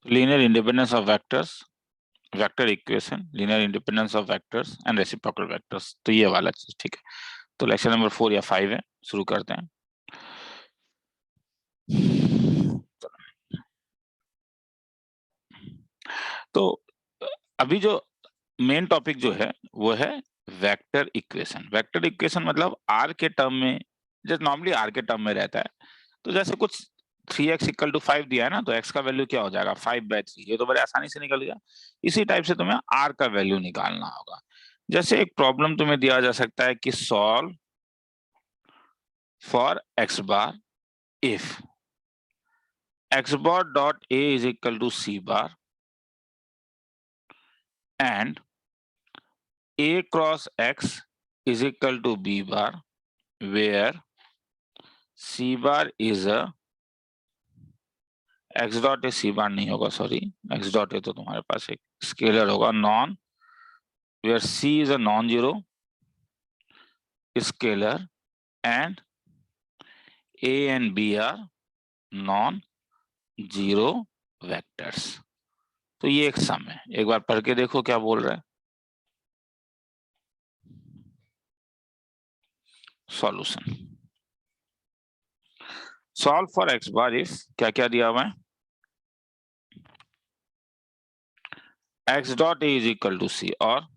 Linear independence of vectors, vector equation, linear independence of vectors and reciprocal vectors, तो ये वाला चीज, ठीक है। तो लेक्चर नंबर 4 या 5 है, शुरू करते हैं। तो अभी जो मेन टॉपिक जो है वो है वेक्टर इक्वेशन। वेक्टर इक्वेशन मतलब आर के टर्म में, जैसे नॉर्मली आर के टर्म में रहता है। तो जैसे कुछ 3x इक्वल टू 5 दिया है ना, तो x का वैल्यू क्या हो जाएगा 5/3, ये तो बड़े आसानी से निकल गया। इसी टाइप से तुम्हें r का वैल्यू निकालना होगा। जैसे एक प्रॉब्लम तुम्हें दिया जा सकता है कि solve for x bar if x bar dot a is equal to c bar and a cross x is equal to b bar where c bar is a x dot a c bar नहीं होगा, sorry, x dot a तो तुम्हारे पास एक scalar होगा, non, where c is a non-zero scalar and a and b are non-zero vectors। तो ये एक सम है, एक बार पढ़ के देखो क्या बोल रहा है। Solution, solve for x bar if क्या क्या दिया हुआ है, x dot a is equal to c और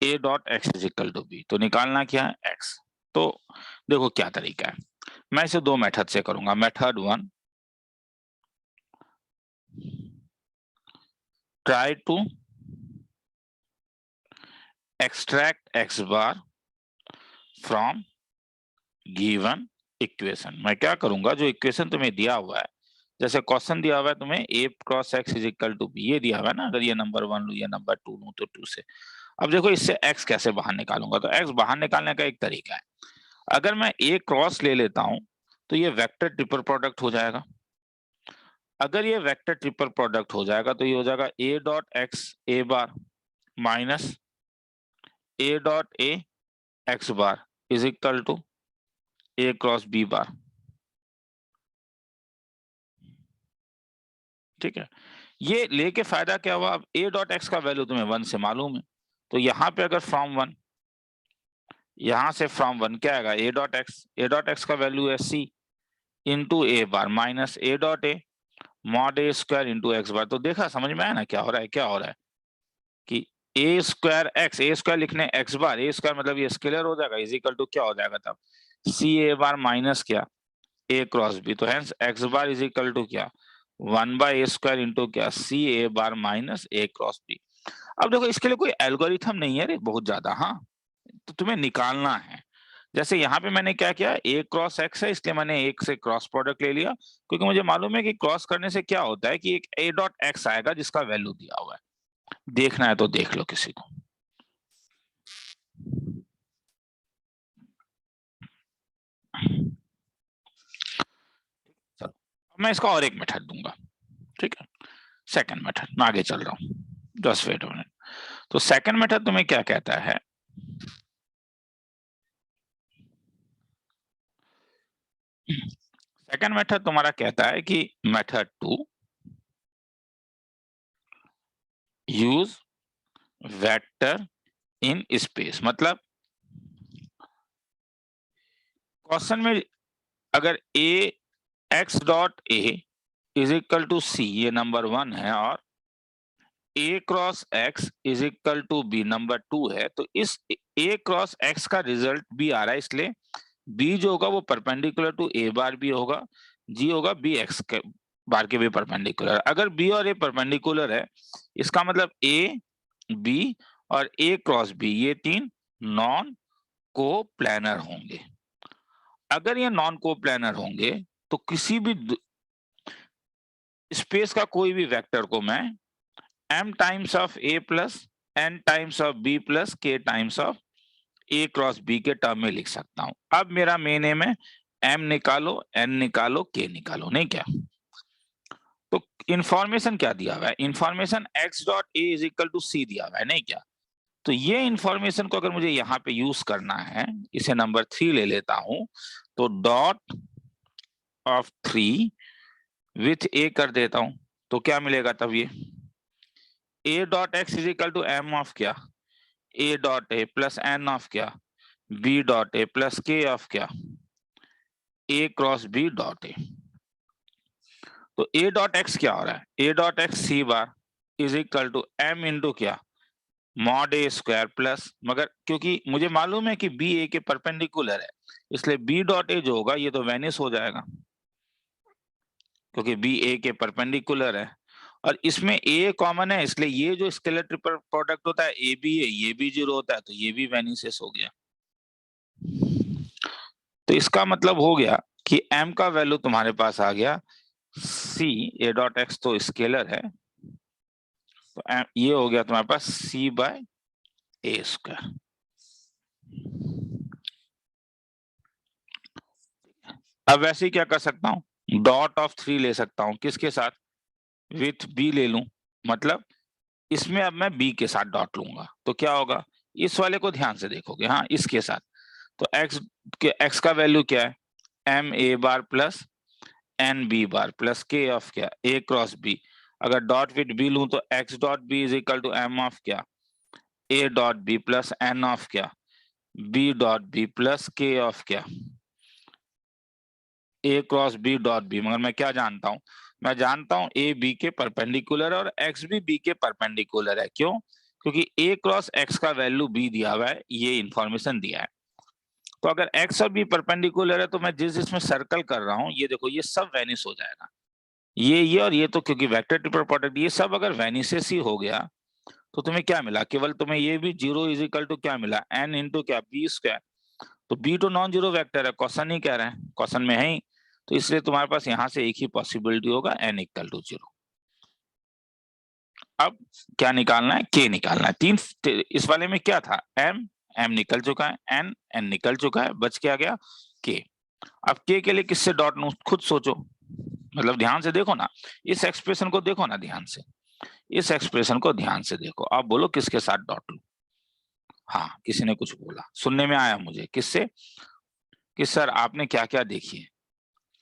a dot x is equal to b। तो निकालना क्या है x। तो देखो क्या तरीका है, मैं इसे दो मेथड से करूंगा। Method 1, try to extract x bar from given equation. मैं क्या करूंगा, जो इक्वेशन तुम्हें दिया हुआ है, जैसे क्वेश्चन दिया हुआ है तुम्हें a cross x is equal to b, ये दिया हुआ है ना, अगर ये नंबर 1 लू या नंबर 2 लू तो 2 से। अब देखो इससे x कैसे बाहर निकालूंगा, तो x बाहर निकालने का एक तरीका है, अगर मैं a क्रॉस ले लेता हूं तो ये वेक्टर ट्रिपल प्रोडक्ट हो जाएगा। अगर ये वेक्टर ट्रिपल प्रोडक्ट हो जाएगा तो ये हो जाएगा a dot x a bar minus a dot a x bar is equal to a cross b bar. ठीक है, ये लेके फायदा क्या हुआ, अब a डॉट x का वैल्यू तुम्हें 1 से मालूम है, तो यहाँ पे अगर फ्रॉम 1, यहां से फ्रॉम 1 क्या आएगा, a डॉट x का वैल्यू है c into a bar minus a dot a mod a square into x बार। तो देखा, समझ में आया ना क्या हो रहा है, क्या हो रहा है कि a square x, a square लिखने x बार, a स्क्वायर मतलब ये स्केलर हो जाएगा, इज इक्वल टू क्या हो जाएगा तब c a बार माइनस क्या a क्रॉस b। तो hence x bar is equal to क्या 1/a² इंटू क्या c a bar minus a cross b। अब देखो इसके लिए कोई एल्गोरिथम नहीं है रे बहुत ज्यादा, हाँ, तो तुम्हें निकालना है। जैसे यहाँ पे मैंने क्या किया, a क्रॉस x है इसलिए मैंने एक से क्रॉस प्रोडक्ट ले लिया, क्योंकि मुझे मालूम है कि क्रॉस करने से क्या होता है कि एक a डॉट x आएगा जिसका वैल्यू दिया हुआ है। देखना है तो देख लो किसी को। चलो मैं इसका और एक मेथड दूंगा, ठीक है, सेकंड मेथड, मैं आगे चल रहा हूँ, जस्ट वेट अ मिनट। तो सेकंड मेथड तुम्हें क्या कहता है, सेकंड मेथड तुम्हारा कहता है कि method 2 use vector in space. मतलब क्वेश्चन में अगर a x dot a is equal to c, ये नंबर 1 है, और a cross x is equal to b number 2 है, तो इस a क्रॉस x का रिजल्ट b आ रहा है, इसलिए b जो होगा वो परपेंडिकुलर टू a बार भी होगा, g होगा b x के बार के भी परपेंडिकुलर। अगर b और a परपेंडिकुलर है, इसका मतलब a b और a क्रॉस b ये तीन नॉन को प्लानर होंगे। अगर ये नॉन को प्लानर होंगे तो किसी भी स्पेस का कोई भी वेक्टर को मैं m times of a plus n times of b plus k times of a cross b के टर्म में लिख सकता हूं। अब मेरा मेन एम है m निकालो, n निकालो, k निकालो, नहीं क्या। तो इंफॉर्मेशन क्या दिया हुआ है, information x dot a is equal to c दिया हुआ है, नहीं क्या। तो ये इंफॉर्मेशन को अगर मुझे यहाँ पे यूज करना है, इसे नंबर 3 ले लेता हूं, तो डॉट ऑफ 3 विथ ए कर देता हूं तो क्या मिलेगा तब ये A dot X is equal to M of क्या ए dot A plus N of क्या बी डॉट ए प्लस के ऑफ क्या ए क्रॉस बी डॉट ए। तो ए डॉट एक्स क्या हो रहा है ए dot X C bar is equal to M into क्या मॉड ए स्क्वायर प्लस मगर क्योंकि मुझे मालूम है कि बी ए के परपेंडिकुलर है इसलिए बी डॉट ए जो होगा ये तो वेनिस हो जाएगा क्योंकि बी ए के परपेंडिकुलर है और इसमें ए कॉमन है इसलिए ये जो स्केलर ट्रिपल प्रोडक्ट होता है ए बी है ये भी 0 होता है तो ये भी वेनिसेस हो गया। तो इसका मतलब हो गया कि m का वैल्यू तुम्हारे पास आ गया c a डॉट एक्स तो स्केलर है तो ये हो गया तुम्हारे पास c बाय ए स्क्वायर। अब वैसे ही क्या कर सकता हूं डॉट ऑफ 3 ले सकता हूं किसके साथ विथ b ले लूं मतलब इसमें अब मैं b के साथ डॉट लूंगा तो क्या होगा इस वाले को ध्यान से देखोगे हाँ इसके साथ तो x का वैल्यू क्या है m a bar plus N B bar plus के ऑफ क्या ए क्रॉस बी अगर डॉट विथ बी लूं तो X dot B is equal to M of क्या ए dot B plus N of क्या बी डॉट बी प्लस के of क्या ए cross B dot B. मगर मैं क्या जानता हूं मैं जानता हूं ए बी के परपेंडिकुलर और एक्स भी बी के परपेंडिकुलर है क्यों क्योंकि ए क्रॉस एक्स का वैल्यू बी दिया हुआ है ये इंफॉर्मेशन दिया है। तो अगर एक्स और बी परपेंडिकुलर है तो मैं जिस जिसमें सर्कल कर रहा हूं ये देखो ये सब वेनिस हो जाएगा ये और ये तो क्योंकि वेक्टर ट्रिपल प्रोडक्ट ये सब अगर वेनिसेस ही हो गया तो तुम्हें क्या मिला केवल तुम्हें ये भी 0 इज इक्वल टू क्या मिला n इंटू क्या बी स्क्वायर तो बी तो नॉन जीरो वेक्टर है क्वेश्चन ही कह रहे हैं क्वेश्चन में है ही तो इसलिए तुम्हारे पास यहां से एक ही पॉसिबिलिटी होगा n इक्वल टू 0। अब क्या निकालना है k निकालना है तीन इस वाले में क्या था m निकल चुका है n निकल चुका है बच क्या गया k। अब k के लिए किससे डॉट लूं खुद सोचो मतलब ध्यान से देखो ना इस एक्सप्रेशन को देखो ना ध्यान से इस एक्सप्रेशन को ध्यान से देखो आप बोलो किसके साथ डॉट लूं। हाँ किसी ने कुछ बोला सुनने में आया मुझे किससे कि सर आपने क्या क्या देखी है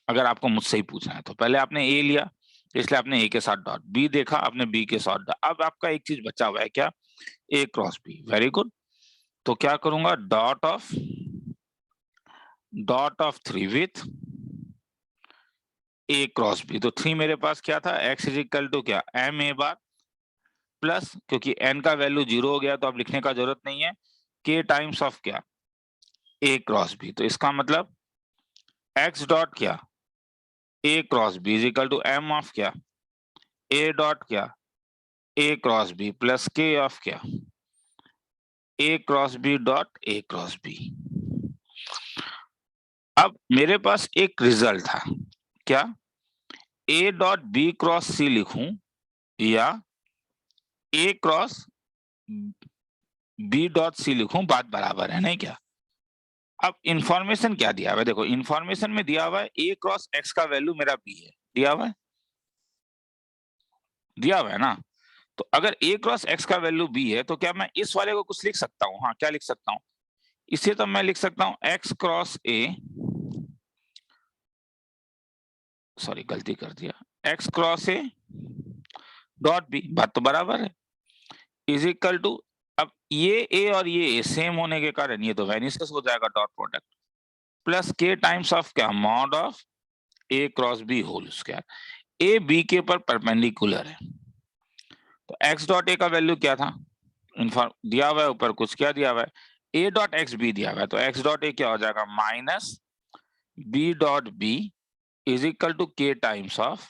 अगर आपको मुझसे ही पूछना है तो पहले आपने ए लिया इसलिए आपने ए के साथ डॉट बी देखा आपने बी के साथ डॉट अब आपका एक चीज बचा हुआ है क्या ए क्रॉस बी वेरी गुड तो क्या करूंगा dot of 3 with A cross B तो 3 मेरे पास क्या था एक्स इज इक्वल टू क्या एम ए बार प्लस क्योंकि n का वैल्यू 0 हो गया तो अब लिखने का जरूरत नहीं है k टाइम्स ऑफ क्या a क्रॉस b तो इसका मतलब x डॉट क्या a cross b is equal to m of क्या a डॉट क्या a cross b plus k of क्या a cross b dot a cross b। अब मेरे पास एक रिजल्ट था क्या a dot b cross c लिखूं या a cross b dot c लिखूं बात बराबर है नहीं क्या। अब इंफॉर्मेशन क्या दिया हुआ है देखो इंफॉर्मेशन में दिया हुआ है a क्रॉस x का वैल्यू मेरा b है दिया हुआ है ना तो अगर a क्रॉस x का वैल्यू b है तो क्या मैं इस वाले को कुछ लिख सकता हूँ हाँ क्या लिख सकता हूँ इसे तो मैं लिख सकता हूँ x क्रॉस a सॉरी गलती कर दिया x cross a dot b बात तो बराबर है इज इक्वल टू अब ये a और ये a सेम होने के कारण ये तो वेनिसेस हो जाएगा dot product plus k times of क्या mod of a cross b whole square a b के पर परपेंडिकुलर है तो x डॉट a का वैल्यू क्या था दिया हुआ है ऊपर कुछ क्या दिया हुआ है a डॉट एक्स बी दिया हुआ है तो x डॉट a क्या हो जाएगा minus b dot b is equal to k times of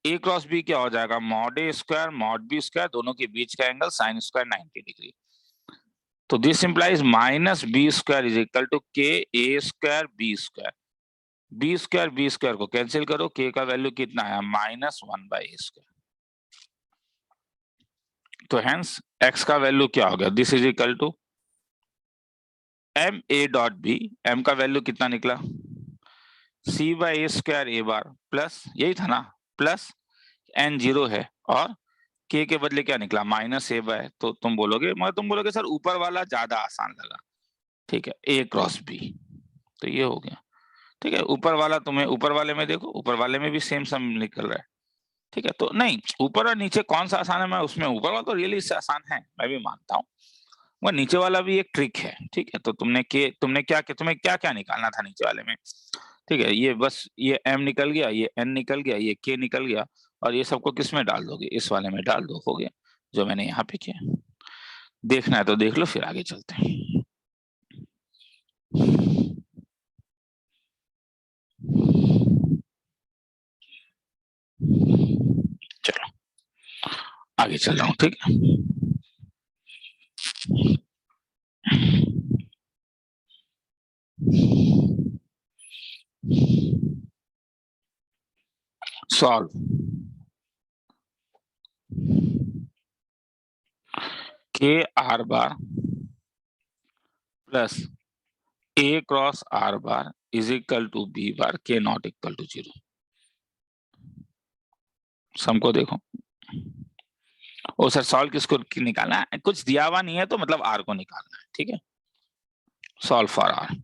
a cross b क्या हो जाएगा mod a square mod b square दोनों के बीच का एंगल साइन स्क्वायर 90 डिग्री तो this implies minus b square is equal to k a square b square b square को cancel करो k का वैल्यू कितना आया माइनस 1 बाई ए स्क्वायर तो हेंस x का वैल्यू क्या हो गया this is equal to M A dot B M का वैल्यू कितना निकला c by A square A bar plus यही था ना प्लस n 0 है और k के बदले क्या निकला माइनस ए बाय तो तुम बोलोगे सर ऊपर वाला ज्यादा आसान लगा ठीक है a क्रॉस b तो ये हो गया ठीक है, ऊपर वाला तुम्हें ऊपर वाले में देखो, ऊपर वाले में भी सेम सम निकल रहा है। ठीक है, तो नहीं ऊपर और नीचे कौन सा आसान है, मैं उसमें ऊपर वाला तो रियली इससे आसान है, मैं भी मानता हूँ, वो नीचे वाला भी एक ट्रिक है। ठीक है, तो तुम्हें तुम्हें क्या क्या निकालना था नीचे वाले में। ठीक है, ये बस ये m निकल गया, ये n निकल गया, ये k निकल गया, और ये सबको किस में डाल दोगे, इस वाले में डाल दो, हो गया जो मैंने यहाँ पे किया। देखना है तो देख लो, फिर आगे चलते हैं। चलो आगे चल रहा हूँ। ठीक है, solve k r bar plus a cross r bar is equal to b bar k not equal to 0। Sum को देखो, ओ सर सॉल्व किसको निकालना है, कुछ दिया हुआ नहीं है तो मतलब r को निकालना है। ठीक है, solve for r,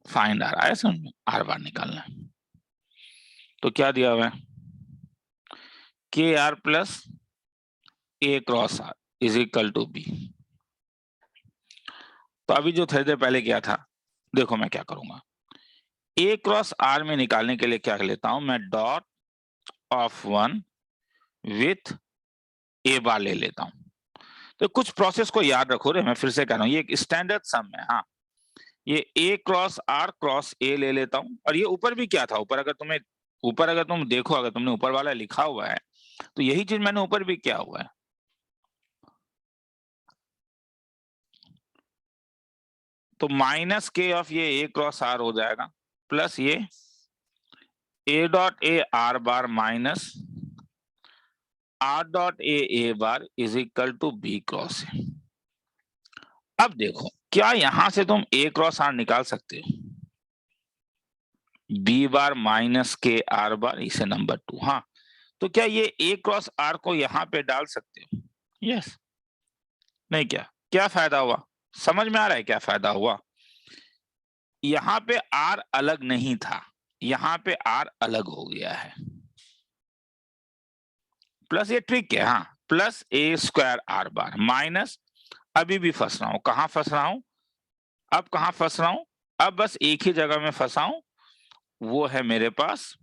find r आया समझ में, r बार निकालना है। तो क्या दिया हुआ है, K R plus A cross R is equal to B. तो अभी जो थोड़ी देर पहले किया था, देखो मैं क्या करूंगा, ए क्रॉस आर में निकालने के लिए क्या लेता हूं मैं, डॉट ऑफ 1 विथ ए बार ले लेता हूं। तो कुछ प्रोसेस को याद रखो रे, मैं फिर से कह रहा हूं, ये एक स्टैंडर्ड सम है। हाँ, ये ए क्रॉस आर क्रॉस ए ले लेता हूं, और ये ऊपर भी क्या था, ऊपर अगर तुम देखो, अगर तुमने ऊपर वाला लिखा हुआ है तो यही चीज मैंने ऊपर भी किया हुआ है। तो माइनस के ऑफ ये ए क्रॉस आर हो जाएगा, प्लस ये A dot A R bar minus R dot A bar is equal to B cross A. अब देखो, क्या यहां से तुम ए क्रॉस आर निकाल सकते हो, बी बार माइनस के आर बार, इसे नंबर 2। हाँ, तो क्या ये ए क्रॉस आर को यहां पे डाल सकते हो, यस नहीं, क्या क्या फायदा हुआ, समझ में आ रहा है क्या फायदा हुआ, यहां पे आर अलग नहीं था, यहां पे आर अलग हो गया है, प्लस ये ट्रिक है। हाँ, प्लस ए स्क्वायर आर बार माइनस, अभी भी फंस रहा हूं, कहां फंस रहा हूं, अब कहां फंस रहा हूं, अब बस एक ही जगह में फंसा हूं, वो है मेरे पास,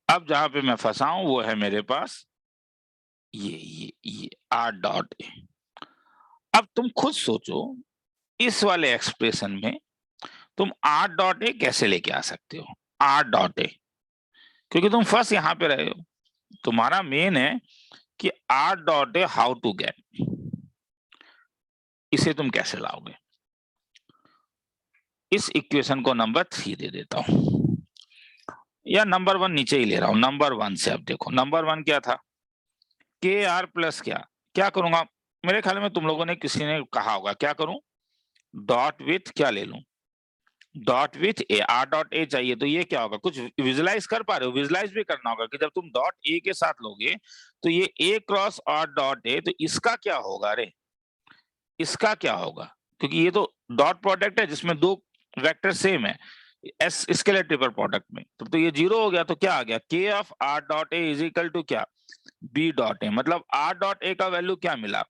अब जहां पे मैं फंसा हूं वो है मेरे पास ये आर डॉट ए। अब तुम खुद सोचो, इस वाले एक्सप्रेशन में तुम आर डॉट ए कैसे लेके आ सकते हो, आर डॉट ए, क्योंकि तुम फंस यहां पे रहे हो, तुम्हारा मेन है कि R dot A how to get, इसे तुम कैसे लाओगे। इस इक्वेशन को नंबर 3 दे देता हूं, या नंबर 1 नीचे ही ले रहा हूं, नंबर 1 से। अब देखो नंबर 1 क्या था, के आर प्लस क्या करूंगा, मेरे ख्याल में तुम लोगों ने किसी ने कहा होगा, क्या करूं, डॉट विथ क्या ले लूं, dot with A, are dot ए चाहिए, तो ये क्या होगा, कुछ विजुलाइज कर पा रहे हो, विजुलाइज भी करना होगा कि जब तुम डॉट ए के साथ लोगे तो ये ए क्रॉस आर डॉट ए, तो इसका क्या होगा रे, इसका क्या होगा, क्योंकि ये तो डॉट प्रोडक्ट है जिसमें दो वेक्टर सेम है, एस स्केलर ट्रिपल प्रोडक्ट में, तो ये 0 हो गया, तो क्या आ गया, K of R dot A is equal to क्या, बी डॉट ए, मतलब आर डॉट ए का वैल्यू क्या मिला,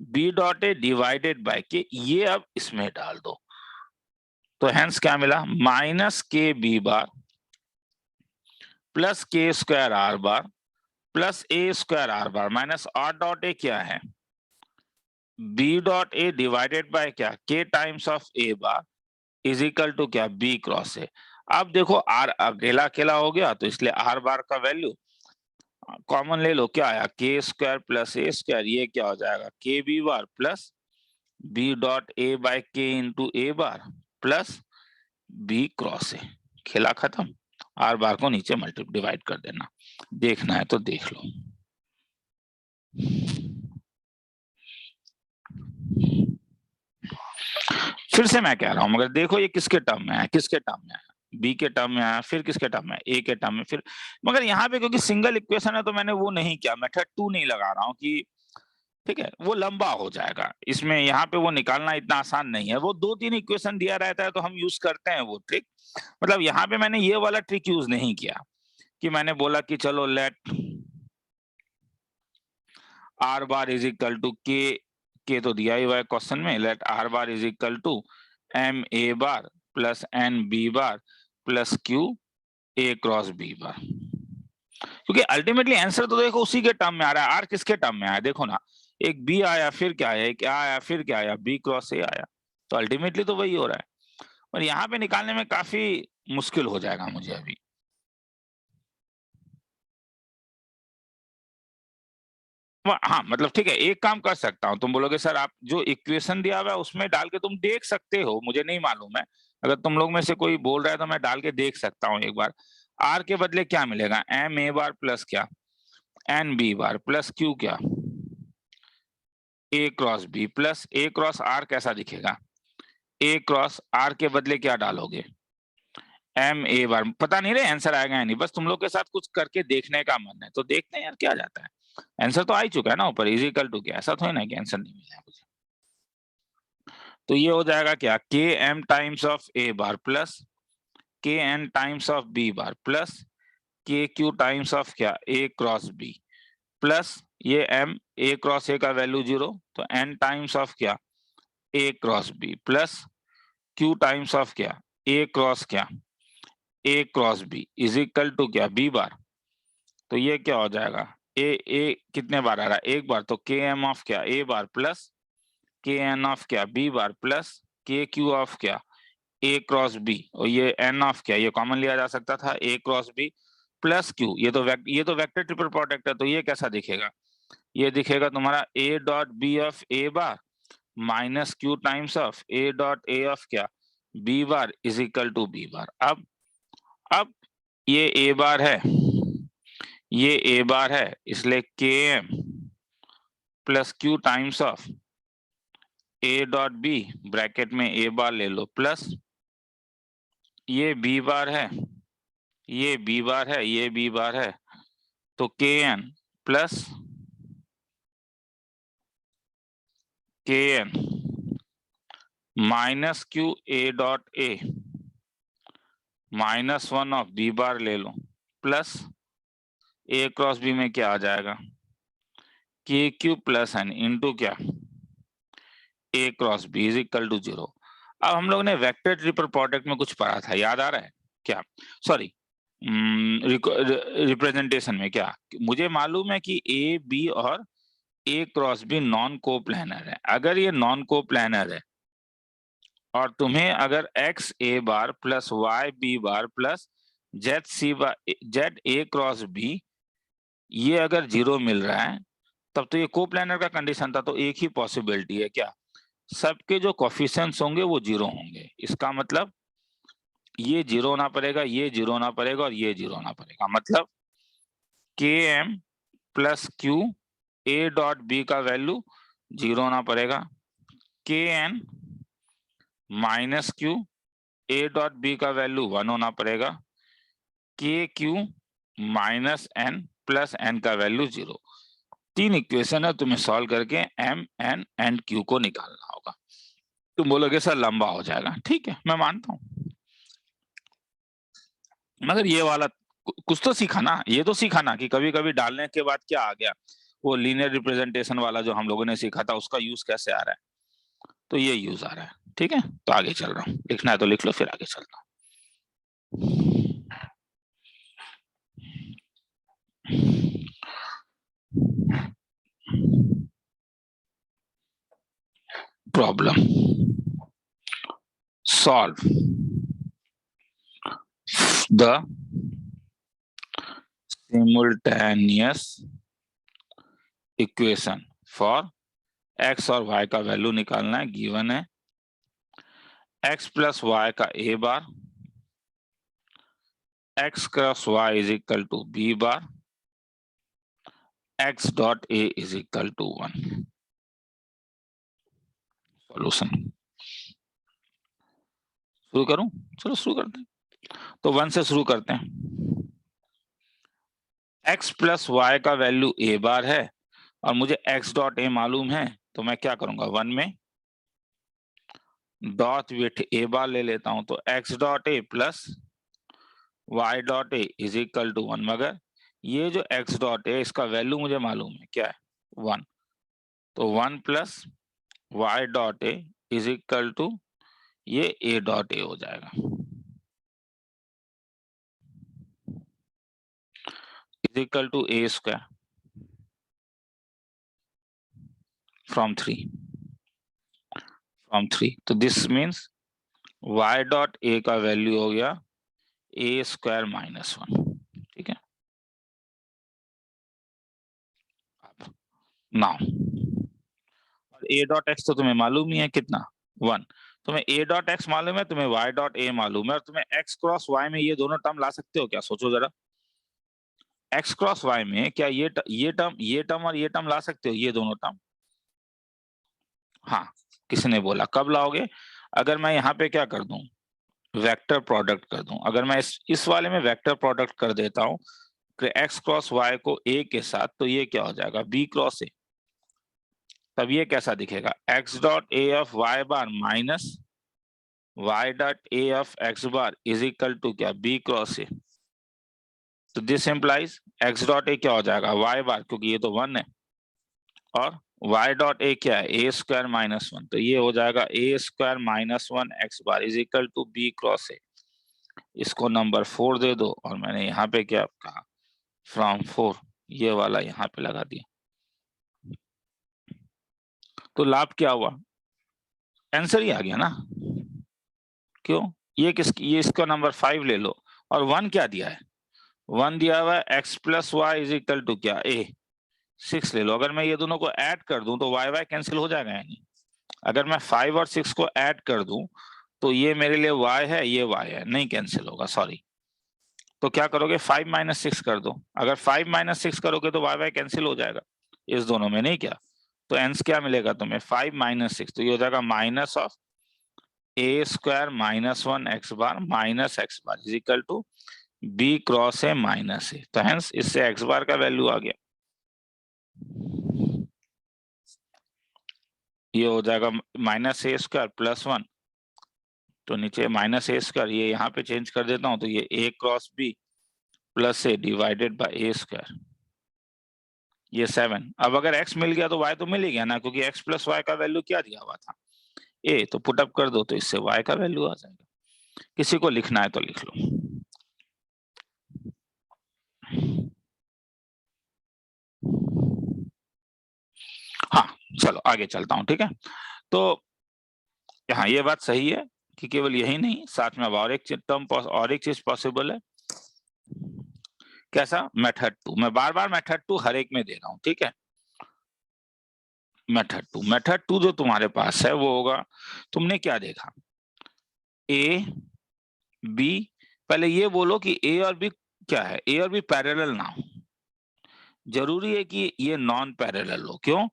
B dot A divided by K, ये अब इसमें डाल दो, तो हेंस क्या मिला, minus K B bar plus K square R bar plus A square R bar minus R dot A क्या है, B dot A divided by क्या, K times of A bar is equal to क्या, B cross A. अब देखो are अकेला अकेला हो गया, तो इसलिए आर बार का वैल्यू कॉमन ले लो, क्या आया, के स्क्वायर प्लस ए स्क्वायर, ये क्या हो जाएगा, k B bar plus b dot a by k into a bar plus b cross a, खेला खत्म। आर बार को नीचे डिवाइड कर देना, देखना है तो देख लो। फिर से मैं कह रहा हूं, मगर देखो ये किसके टर्म में है, किसके टर्म में है, बी के टर्म में है, फिर किसके टर्म में, ए के टर्म में, फिर मगर यहाँ पे क्योंकि सिंगल इक्वेशन है तो मैंने वो नहीं किया, मेथड 2 नहीं लगा रहा हूँ कि ठीक है, वो लंबा हो जाएगा, इसमें यहाँ पे वो निकालना इतना आसान नहीं है। वो 2-3 इक्वेशन दिया रहता है तो हम यूज करते हैं वो ट्रिक। मतलब यहाँ पे मैंने ये वाला ट्रिक यूज नहीं किया कि मैंने बोला कि चलो let R bar is equal to K तो दिया ही हुआ है क्वेश्चन में, let R bar is equal to M A bar plus N B bar plus Q A cross B bar. क्योंकि अल्टीमेटली आंसर तो देखो उसी के टर्म में आ रहा है। आर किसके टर्म में आया देखो ना, एक बी आया, फिर क्या आया, एक आ आया, फिर क्या आया, बी क्रॉस ए आया। तो अल्टीमेटली तो वही हो रहा है, और यहाँ पे निकालने में काफी मुश्किल हो जाएगा मुझे अभी। हाँ मतलब ठीक है, एक काम कर सकता हूँ, तुम बोलोगे सर आप जो इक्वेशन दिया हुआ है उसमें डाल के तुम देख सकते हो, मुझे नहीं मालूम है, अगर तुम लोग में से कोई बोल रहा है तो मैं डाल के देख सकता हूँ एक बार। आर के बदले क्या मिलेगा, एम ए बार प्लस क्या, n B bar plus q क्या, ए क्रॉस बी प्लस ए क्रॉस आर कैसा दिखेगा, ए क्रॉस आर के बदले क्या डालोगे, एम ए बार। पता नहीं रहे आंसर आएगा या नहीं, बस तुम लोग के साथ कुछ करके देखने का मन है, तो देखते हैं यार क्या जाता है। आंसर तो आ ही चुका है ना ऊपर, इज इक्वल टू क्या, ऐसा तो है ना कि आंसर नहीं मिला मुझे। तो ये हो जाएगा क्या, k m times of A bar plus के n times of B bar plus k q times of क्या, ए क्रॉस बी प्लस ये एम, ए क्रॉस ए का वैल्यू 0, तो एन टाइम्स ऑफ क्या, ए cross b plus Q times of क्या, ए cross क्या, ए cross b is equal to क्या, b bar. तो ये क्या हो जाएगा, ए कितने बार आ रहा है, एक बार, तो के एम ऑफ क्या, ए बार प्लस के एन ऑफ क्या, b bar plus k Q of क्या, ए क्रॉस बी, और ये एन ऑफ क्या, ये कॉमन लिया जा सकता था, ए क्रॉस बी प्लस क्यू, ये तो वेक्टर ट्रिपल प्रोडक्ट है, तो ये कैसा दिखेगा, ये दिखेगा तुम्हारा a dot b of A bar minus q times of A dot a of क्या, b bar is equal to b bar. अब ये ए बार है, ये ए बार है, इसलिए K M plus Q times of A dot B, bracket में A बार ले लो, प्लस ये बी बार है, ये बी बार है, ये बी बार है, तो के एन प्लस के N minus Q A dot A minus 1 of B bar ले लो, प्लस ए क्रॉस बी में क्या आ जाएगा, के क्यू प्लस एन इंटू क्या, ए cross b is equal to 0। अब हम लोग ने वेक्टर ट्रिपल प्रोडक्ट में कुछ पढ़ा था, याद आ रहा है क्या, सॉरी रिप्रेजेंटेशन में क्या, मुझे मालूम है कि ए बी और A cross B non coplanar है। अगर ये नॉन कोप्लानर है और तुम्हें अगर X A bar plus Y B bar plus Z C bar Z A cross B ये अगर 0 मिल रहा है, तब तो ये कोप्लानर का कंडीशन था, तो एक ही पॉसिबिलिटी है क्या, सबके जो कोफिशिएंट्स होंगे वो 0 होंगे। इसका मतलब ये 0 होना पड़ेगा, ये 0 होना पड़ेगा और ये 0 होना पड़ेगा। मतलब K M plus Q A dot B का वैल्यू 0 होना पड़ेगा, K N minus Q A dot B का वैल्यू 1 होना पड़ेगा, K Q minus N plus N का वैल्यू 0। 3 इक्वेशन है, तुम्हें सॉल्व करके एम एन एंड क्यू को निकालना होगा। तुम बोलोगे सर लंबा हो जाएगा, ठीक है मैं मानता हूं, मगर ये वाला कुछ तो सीखा ना, ये तो सीखा ना कि कभी कभी डालने के बाद क्या आ गया, वो लीनियर रिप्रेजेंटेशन वाला जो हम लोगों ने सीखा था उसका यूज कैसे आ रहा है, तो ये यूज आ रहा है। ठीक है, तो आगे चल रहा हूँ, लिखना है तो लिख लो, फिर आगे चलता हूँ। Problem solve the simultaneous equation for x और वाई का वैल्यू निकालना है, गिवन है एक्स प्लस वाई का a bar x cross Y is equal to b bar x dot A is equal to 1। Solution शुरू करूं, चलो शुरू करते हैं। तो 1 से शुरू करते हैं। एक्स प्लस वाई का वैल्यू ए बार है, और मुझे x डॉट ए मालूम है, तो मैं क्या करूंगा, 1 में डॉट विथ ए बार ले लेता हूं, तो x dot A plus y dot A is equal to 1। मगर ये जो x डॉट ए इसका वैल्यू मुझे मालूम है क्या है, 1, तो 1 plus y dot A is equal to ये a डॉट ए हो जाएगा, is equal to a square from 3। तो this means y dot A का वैल्यू हो गया a स्क्वायर माइनस 1। ठीक है, नाउ a डॉट एक्स तो तुम्हें मालूम ही है कितना, 1। तुम्हें a डॉट एक्स मालूम है, तुम्हें y डॉट ए मालूम है, और तुम्हें x क्रॉस y में ये दोनों टर्म ला सकते हो क्या, सोचो जरा। x क्रॉस y में क्या ये टर्म और ये टर्म ला सकते हो, ये दोनों टर्म। हाँ, किसने बोला, कब लाओगे, अगर मैं यहाँ पे क्या कर दूं, वेक्टर प्रोडक्ट कर दूं। अगर मैं इस वाले में वेक्टर प्रोडक्ट कर देता हूँ x क्रॉस y को a के साथ, तो ये क्या हो जाएगा, b क्रॉस a। तब ये कैसा दिखेगा, x dot a of y bar minus y dot a of x bar is equal to क्या, b क्रॉस a। तो this implies x dot a क्या हो जाएगा, y बार, क्योंकि ये तो 1 है, और y डॉट a क्या है, a स्क्वायर माइनस 1। तो ये हो जाएगा a square minus 1 x bar is equal to b cross a। इसको नंबर 4 दे दो, और मैंने यहाँ पे क्या कहा, फ्रॉम 4, ये वाला यहाँ पे लगा दिया। तो लाभ क्या हुआ, आंसर ही आ गया ना। क्यों, ये इसका नंबर 5 ले लो, और 1 क्या दिया है, 1 दिया हुआ है x plus Y is equal to क्या, a। 6 ले लो, अगर मैं ये दोनों को ऐड कर दूं तो y कैंसिल हो जाएगा या नहीं। अगर मैं 5 और 6 को ऐड कर दूं तो ये मेरे लिए y है, ये y है, नहीं कैंसिल होगा, सॉरी। तो क्या करोगे, 5 माइनस 6 कर दो। अगर 5 माइनस 6 करोगे तो y कैंसिल हो जाएगा इस दोनों में, नहीं क्या। तो आंसर क्या मिलेगा तुम्हें, 5 माइनस 6, तो ये हो जाएगा minus of a square minus 1 x bar minus x bar is equal to b cross a minus a। तो हेंस इससे x बार का वैल्यू आ गया, ये हो जाएगा माइनस a स्क्वायर प्लस 1, तो नीचे माइनस a स्क्वायर, ये यहाँ पे चेंज कर देता हूं, तो ये a cross b plus a divided by a square, ये 7। अब अगर x मिल गया तो y तो मिल ही गया ना, क्योंकि x प्लस y का वैल्यू क्या दिया हुआ था, a। तो पुट अप कर दो, तो इससे y का वैल्यू आ जाएगा। किसी को लिखना है तो लिख लो। हाँ, चलो आगे चलता हूं, ठीक है। तो हाँ, ये बात सही है कि केवल यही नहीं, साथ में अब और एक टर्म और एक चीज पॉसिबल है। कैसा, मेथड 2। मैं बार बार मेथड 2 हर एक में दे रहा हूं, ठीक है। मेथड 2 जो तुम्हारे पास है वो होगा, तुमने क्या देखा, ए बी, पहले ये बोलो कि ए और बी क्या है, ए और बी पैरेलल ना हो। जरूरी है कि ये नॉन पैरेलल हो, क्यों,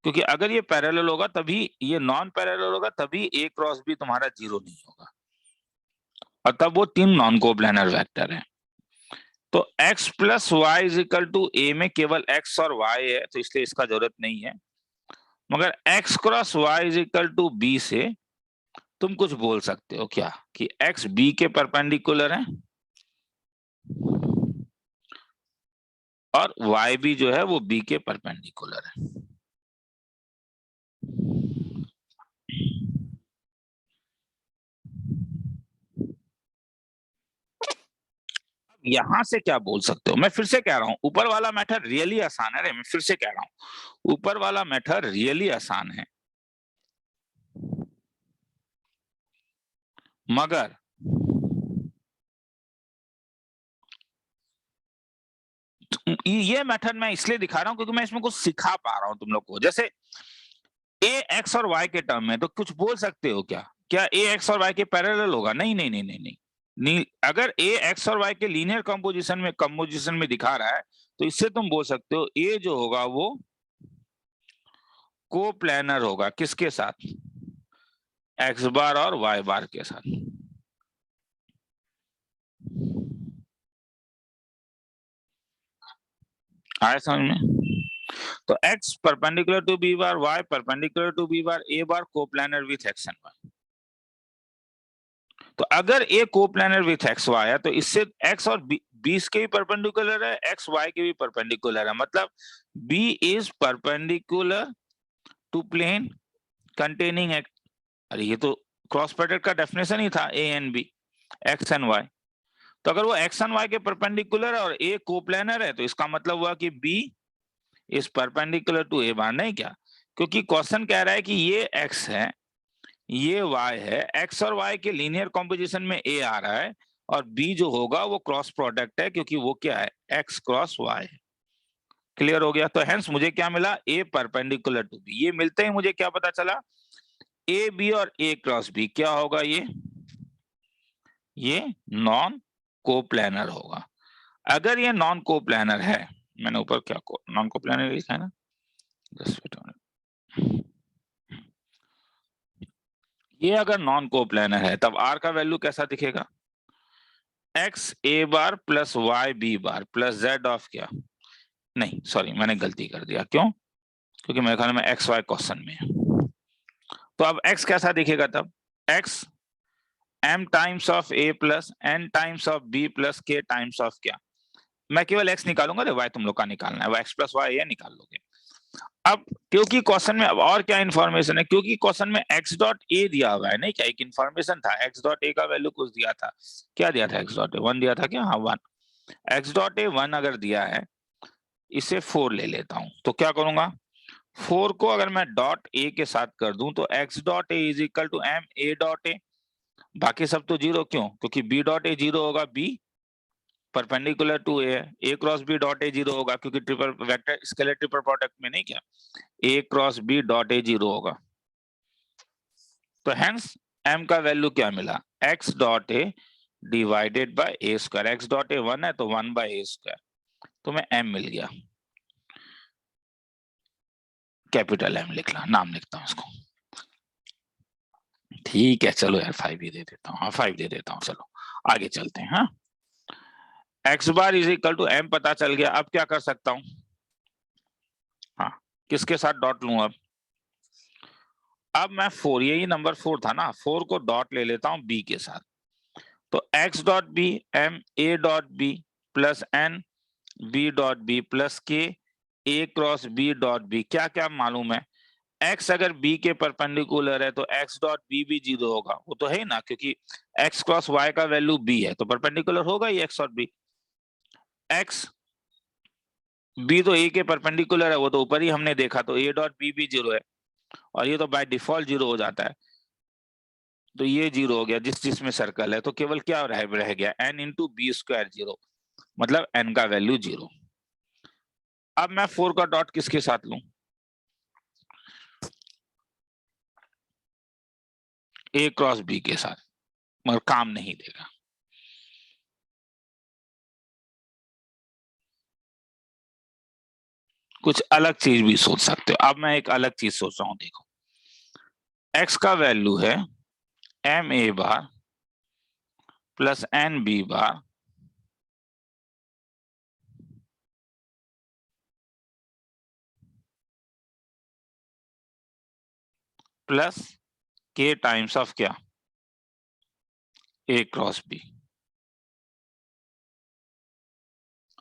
क्योंकि अगर ये पैरेलल होगा तभी, ये नॉन पैरेलल होगा तभी ए क्रॉस बी तुम्हारा 0 नहीं होगा, और तब वो 3 नॉन कोप्लानर वेक्टर है। तो x plus Y is equal to a में केवल x और y है, तो इसलिए इसका जरूरत नहीं है। मगर x cross Y is equal to B से तुम कुछ बोल सकते हो क्या, कि x b के परपेंडिकुलर है और y भी जो है वो b के परपेंडिकुलर है। यहां से क्या बोल सकते हो, मैं फिर से कह रहा हूं, ऊपर वाला मेथड रियली आसान है रे, मैं फिर से कह रहा हूं, ऊपर वाला मेथड रियली आसान है, मगर ये मेथड मैं इसलिए दिखा रहा हूं क्योंकि मैं इसमें कुछ सिखा पा रहा हूं तुम लोग को। जैसे ए एक्स और वाई के टर्म में तो कुछ बोल सकते हो क्या, क्या ए एक्स और वाई के पैरेलल होगा, नहीं नहीं नहीं नहीं नहीं नहीं। अगर ए एक्स और वाई के लीनियर कंपोजिशन में दिखा रहा है, तो इससे तुम बोल सकते हो ए जो होगा वो कोप्लानर होगा, किसके साथ, एक्स बार और वाई बार के साथ। आया समझ में। तो x perpendicular to b bar, y perpendicular to b bar, a bar coplanar with x and y। तो अगर a coplanar with X Y है तो इससे x और b इसके भी परपेंडिकुलर है, x y के भी परपेंडिकुलर है, मतलब b is perpendicular to plane containing x। अरे ये तो क्रॉस प्रोडक्ट का डेफिनेशन ही था a and b, x and y। तो अगर वो x एंड y के परपेंडिकुलर है और a कोप्लानर है तो इसका मतलब हुआ कि b is perpendicular to a bar, नहीं क्या? क्योंकि क्वेश्चन कह रहा है कि ये x है, ये y है, x और y के लीनियर कॉम्पोजिशन में a आ रहा है और b जो होगा वो क्रॉस प्रोडक्ट है क्योंकि वो क्या है, x क्रॉस y है। क्लियर हो गया? तो हेंस मुझे क्या मिला, a परपेंडिकुलर टू b। ये मिलते ही मुझे क्या पता चला, a b और a क्रॉस b क्या होगा, ये नॉन कोप्लानर होगा। अगर ये नॉन कोप्लानर है, मैंने ऊपर क्या नॉन कोप्लानर लिखा है ना, ये अगर नॉन कोप्लानर है तब r का वैल्यू कैसा दिखेगा, x a bar plus y b bar plus z of क्या, नहीं सॉरी मैंने गलती कर दिया, क्यों? क्योंकि मेरे ख्याल में एक्स वाई क्वेश्चन में है। तो अब x कैसा दिखेगा तब, x m times of a plus n times of b plus k times of क्या, मैं केवल x निकालूंगा, y तुम लोग का निकालना है, वो x प्लस वाई ये निकाल लोगे। अब क्योंकि क्वेश्चन में अब और क्या इंफॉर्मेशन है, क्योंकि क्वेश्चन में x डॉट a दिया हुआ है, नहीं क्या, एक इंफॉर्मेशन था x डॉट a का वैल्यू कुछ दिया था, क्या दिया था, x डॉट a 1 दिया था क्या, हाँ 1। x डॉट a 1 अगर दिया है, इसे 4 ले लेता हूं, तो क्या करूंगा, 4 को अगर मैं डॉट a के साथ कर दूं तो x dot a is equal to m a dot a, बाकी सब तो जीरो, क्यों, क्योंकि b डॉट a जीरो होगा, b परपेंडिकुलर टू a है, a cross b dot a zero होगा क्योंकि triple vector scalar triple product में, नहीं क्या, a cross b dot a zero होगा। तो हेंस m का वैल्यू क्या मिला, x dot a divided by a square, x dot a 1 है तो 1 बाय a स्क्वायर, तो मैं m मिल गया, कैपिटल M लिख ला, नाम लिखता हूं इसको, ठीक है चलो यार 5 ही दे देता हूँ, हाँ 5 दे देता हूँ, चलो आगे चलते हैं। हाँ, x bar is equal to m पता चल गया, अब क्या कर सकता हूँ, हाँ किसके साथ डॉट लूं, अब मैं 4, यही नंबर 4 था ना, 4 को डॉट ले लेता हूं b के साथ, तो x dot b m a dot b plus n b dot b plus k a cross b dot b, क्या क्या मालूम है, x अगर b के परपेंडिकुलर है तो x डॉट b भी जीरो होगा, वो तो है ही ना, क्योंकि x क्रॉस y का वैल्यू b है तो परपेंडिकुलर होगा ही x और b। x b तो a के परपेंडिकुलर है, वो तो ऊपर ही हमने देखा, तो a डॉट b भी जीरो है और ये तो बाय डिफॉल्ट जीरो हो जाता है, तो ये जीरो हो गया जिसमें सर्कल है, तो केवल क्या रह गया, n into B square zero, मतलब n का वैल्यू जीरो। अब मैं 4 का डॉट किसके साथ लूं, a क्रॉस b के साथ, मगर काम नहीं देगा, कुछ अलग चीज भी सोच सकते हो। अब मैं एक अलग चीज सोच रहा हूं, देखो x का वैल्यू है m a bar plus n b bar plus k times of क्या, a क्रॉस b।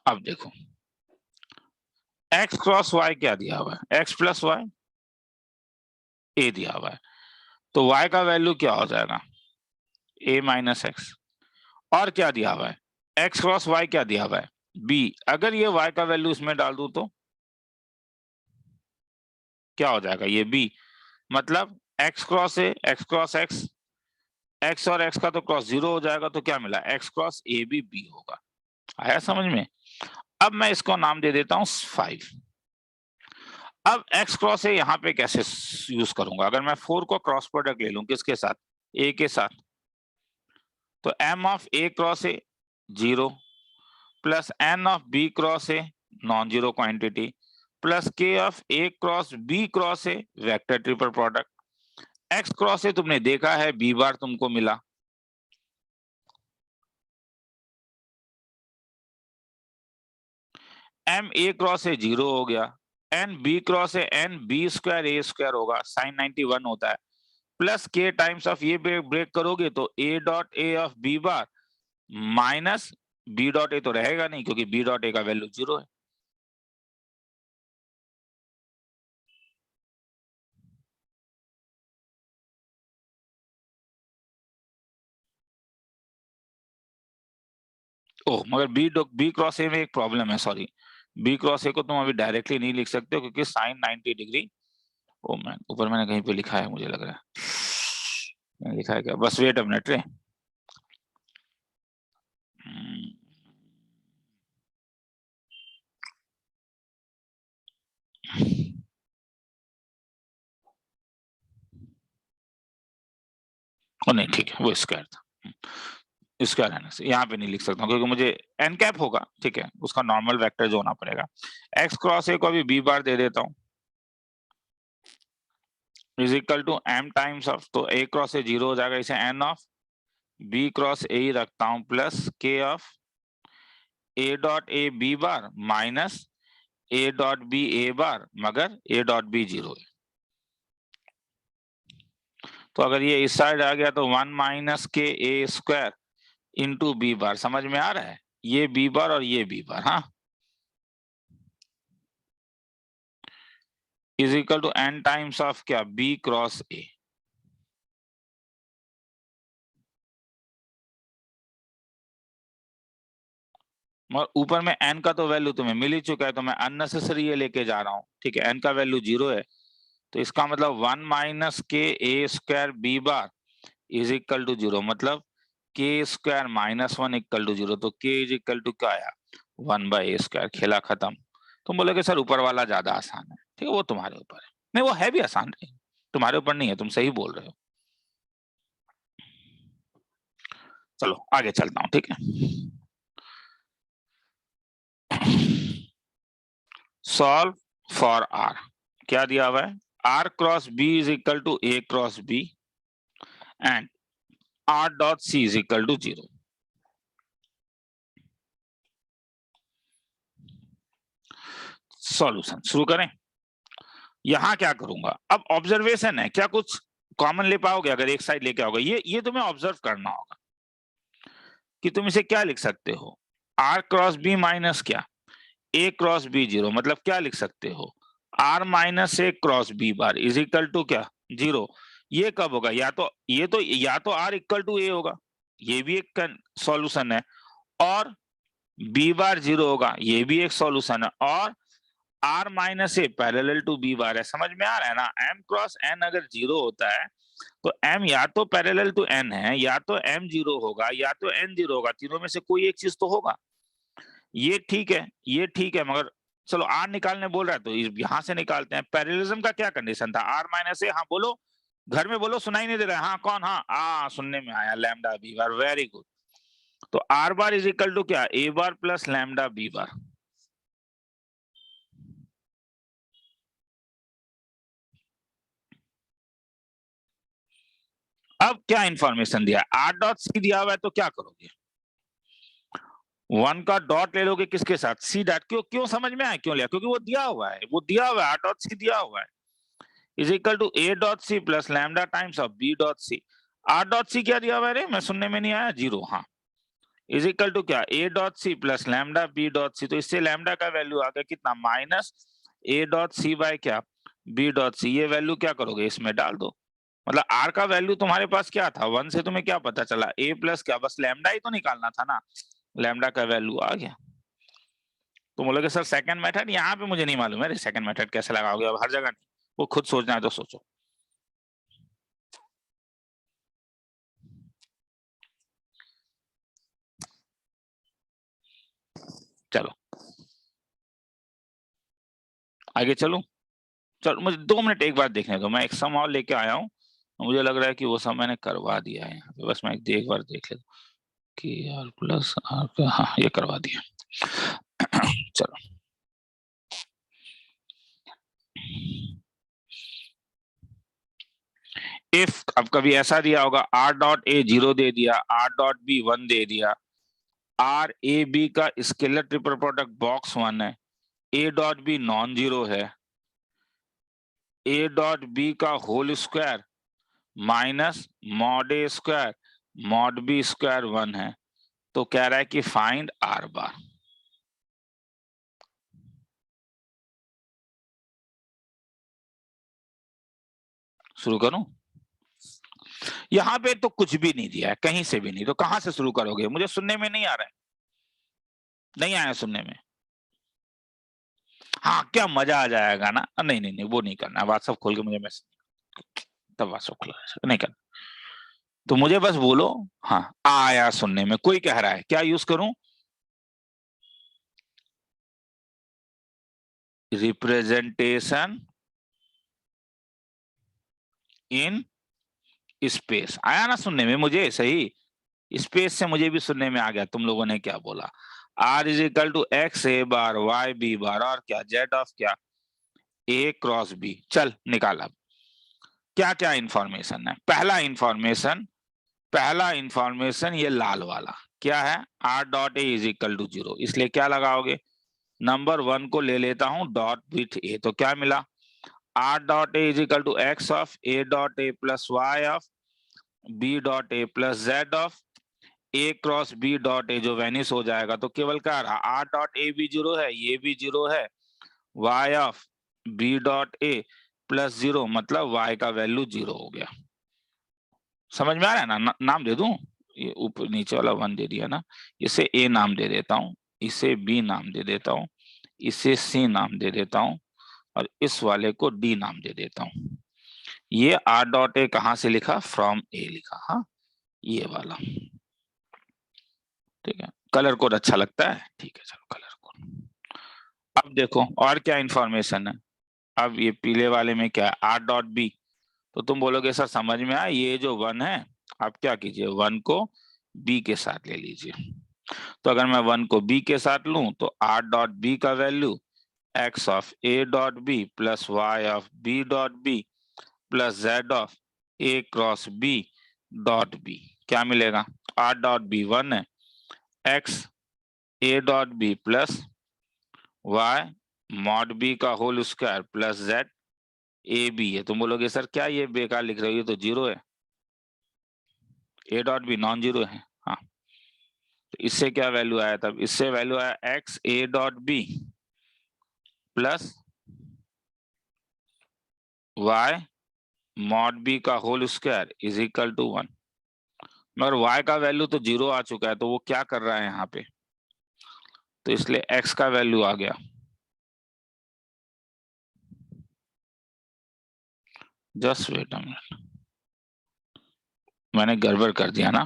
अब देखो x क्रॉस y क्या दिया हुआ है, x प्लस वाई a दिया हुआ है, तो y का वैल्यू क्या हो जाएगा, a माइनस एक्स, और क्या दिया हुआ है, x क्रॉस y क्या दिया हुआ है, b, अगर ये y का वैल्यू इसमें डाल दूं तो क्या हो जाएगा, ये b, मतलब x cross a x cross x, x और x का तो क्रॉस जीरो हो जाएगा, तो क्या मिला, x क्रॉस a भी b होगा। आया समझ में? अब मैं इसको नाम दे देता हूं 5। अब x क्रॉस a यहाँ पे कैसे यूज करूंगा, अगर मैं 4 को क्रॉस प्रोडक्ट ले लूं किसके साथ, a के साथ, तो m of a cross a zero plus n of b cross a non zero quantity plus k of a cross b cross a vector triple product, x cross a तुमने देखा है, b बार तुमको मिला, m a cross a zero हो गया, N B cross A N B square A square होगा, sine 91 होता है, प्लस के टाइम्स ऑफ ये ब्रेक करोगे तो ए dot a of B bar minus b dot ए तो रहेगा नहीं क्योंकि बी डॉट ए का वैल्यू 0 है। ओह मगर बी क्रॉस ए में एक प्रॉब्लम है, सॉरी, बी क्रॉस ए को तुम अभी डायरेक्टली नहीं लिख सकते हो क्योंकि साइन 90 डिग्री, ओ मैन ऊपर मैंने कहीं पे लिखा है, मुझे लग रहा है लिखा है क्या, बस वेट अ मिनट रे। ओ नहीं ठीक है, वो स्क्वायर था, स्क्वायर रहने से यहाँ पे नहीं लिख सकता हूँ क्योंकि मुझे एन कैप होगा, ठीक है, उसका नॉर्मल वेक्टर जो होना पड़ेगा। एक्स क्रॉस ए को अभी बी बार दे देता हूँ is equal to m times of, तो ए क्रॉस ए 0 हो जाएगा, इसे n of b cross a ही रखता हूँ प्लस के of A dot a b bar minus a dot b a bar, मगर ए डॉट बी 0 है। तो अगर ये इस साइड आ गया तो 1 minus k a square into B bar, समझ में आ रहा है, ये बी बार और ये बी बार, हाँ, is equal to n times of क्या, बी क्रॉस ए। और ऊपर में n का तो वैल्यू तुम्हें मिल ही चुका है, तो मैं अननेसेसरी ये लेके जा रहा हूँ, ठीक है, n का वैल्यू 0 है, तो इसका मतलब 1 minus k a square b bar is equal to 0, मतलब के स्क्वायर माइनस 1 इक्वल टू 0, तो के इज इक्वल टू क्या आया, 1 बाई ए स्क्वायर, खेला खत्म। तुम बोलोगे सर ऊपर वाला ज्यादा आसान है, ठीक है, वो तुम्हारे ऊपर है, नहीं वो है भी आसान है, तुम्हारे ऊपर नहीं है, तुम सही बोल रहे हो। चलो आगे चलता हूँ, ठीक है। सॉल्व फॉर आर, क्या दिया हुआ है, r cross b is equal to a cross b and r dot c is equal to 0। Solution शुरू करें। यहां क्या करूंगा, अब ऑब्जर्वेशन है, क्या कुछ कॉमन ले पाओगे, अगर एक साइड लेके आओगे, ये तुम्हें ऑब्जर्व करना होगा कि तुम इसे क्या लिख सकते हो, आर क्रॉस बी माइनस क्या, ए क्रॉस बी 0, मतलब क्या लिख सकते हो, r minus a cross B bar is equal to क्या, 0। ये कब होगा, या तो आर इक्वल टू ए होगा, ये भी एक सॉल्यूशन है, और बी बार 0 होगा, ये भी एक सॉल्यूशन है, और r minus a parallel to b bar है, समझ में आ रहा है ना। एम क्रॉस एन अगर 0 होता है तो एम या तो पैरेलल टू एन है, या तो एम 0 होगा, या तो एन 0 होगा, तीनों में से कोई एक चीज तो होगा। ये ठीक है, ये ठीक है, मगर चलो आर निकालने बोल रहा है तो यहां से निकालते हैं। पैरेललिज्म का क्या कंडीशन था, आर माइनस ए, हाँ बोलो, घर में बोलो, सुनाई नहीं दे रहा है, हाँ कौन, हाँ सुनने में आया, lambda b bar, very good. तो r bar is equal to क्या, a bar plus lambda b bar. अब क्या इंफॉर्मेशन दिया, आर डॉट सी दिया हुआ है, तो क्या करोगे, 1 का डॉट ले लोगे किसके साथ, सी डॉट, क्यों समझ में आया क्यों लिया, क्योंकि वो दिया हुआ है, आर डॉट सी दिया हुआ है, is equal to a dot c plus lambda times of b dot c. R dot c क्या दिया हुआ है रे, मैं सुनने में नहीं आया, 0, हाँ, इज इक्वल टू क्या, ए dot c plus lambda b dot c, तो इससे लैम्डा का वैल्यू आ गया कितना, minus a dot c by क्या, बी डॉट सी। ये वैल्यू क्या करोगे, इसमें डाल दो, मतलब आर का वैल्यू तुम्हारे पास क्या था, 1 से तुम्हें क्या पता चला, ए प्लस क्या, बस लैम्डा ही तो निकालना था ना, लैम्डा का वैल्यू आ गया। तो बोलोगे सर सेकंड मेथड, यहाँ पे मुझे नहीं मालूम है सेकंड मेथड कैसे लगाओगे, अब हर जगह नहीं, वो खुद सोचना है तो सोचो। चलो आगे चलो, चलो मुझे 2 मिनट एक बार देखने दो, मैं एक सम और लेके आया हूँ, मुझे लग रहा है कि वो सम मैंने करवा दिया है यहाँ पे, बस मैं एक बार देख लेता हूँ कि आर प्लस आर, हाँ ये करवा दिया। चलो इफ, अब कभी ऐसा दिया होगा आर डॉट ए 0 दे दिया, आर डॉट बी 1 दे दिया, आर ए बी का स्केलर ट्रिपल प्रोडक्ट बॉक्स 1 है, ए डॉट बी नॉन जीरो है, ए डॉट बी का होल स्क्वायर माइनस मॉड ए स्क्वायर मॉड बी स्क्वायर 1 है। तो कह रहा है कि फाइंड आर बार। शुरू करूं? यहां पे तो कुछ भी नहीं दिया है, कहीं से भी नहीं, तो कहां से शुरू करोगे? मुझे सुनने में नहीं आ रहा है, नहीं आया सुनने में। हाँ, क्या मजा आ जाएगा ना। नहीं नहीं नहीं, वो नहीं करना। व्हाट्सएप खोल के मुझे मैसेज, तब व्हाट्सएप खुला नहीं करना। तो मुझे बस बोलो हाँ आया सुनने में। कोई कह रहा है क्या यूज करूं? Representation in space. आया ना सुनने में मुझे? सही, स्पेस से मुझे भी सुनने में आ गया। तुम लोगों ने क्या बोला? R is equal to x A bar y B bar और क्या जेड ऑफ क्या ए क्रॉस बी। चल निकाल। अब क्या क्या इंफॉर्मेशन है? पहला इंफॉर्मेशन ये लाल वाला क्या है? R dot A is equal to 0, इसलिए क्या लगाओगे? नंबर 1 को ले लेता हूं डॉट विथ ए, तो क्या मिला? R dot A is equal to x of A dot A plus y of b dot A plus z of a cross B dot a, जो वेनिस हो जाएगा। तो केवल क्या रहा? आर डॉट ए भी 0 है, ये भी 0 है, y of b dot A plus 0, मतलब वाई का वैल्यू 0 हो गया। समझ में आ रहा है ना? नाम दे दूं? ये ऊपर नीचे वाला 1 दे दिया ना, इसे ए नाम दे देता हूं, इसे बी नाम दे देता हूं, इसे सी नाम दे देता हूं, और इस वाले को डी नाम दे देता हूं। ये आर डॉट ए कहां से लिखा? फ्रॉम ए लिखा। हाँ, ये वाला। ठीक है, कलर कोड अच्छा लगता है? ठीक है, चलो कलर कोड। अब देखो और क्या इंफॉर्मेशन है। अब ये पीले वाले में क्या है? R dot b. तो तुम बोलोगे सर समझ में आया, ये जो 1 है, आप क्या कीजिए 1 को बी के साथ ले लीजिए। तो अगर मैं 1 को बी के साथ लूं तो आर डॉट बी का value x of A dot B plus y of b dot B plus z of a cross B dot b, क्या मिलेगा? आर डॉट बी 1 है, x a dot B plus y mod b का whole square plus z a b है। तुम बोलोगे sir क्या ये बेकार लिख रहे हो, ये तो 0 है, ए डॉट बी नॉन 0 है। हाँ, तो इससे क्या वैल्यू आया? तब इससे वैल्यू आया x a dot B plus y mod b का whole square is equal to 1। मगर y का वैल्यू तो 0 आ चुका है, तो वो क्या कर रहा है यहाँ पे? तो इसलिए x का वैल्यू आ गया। जस्ट वेट अ मिनट, मैंने गड़बड़ कर दिया ना,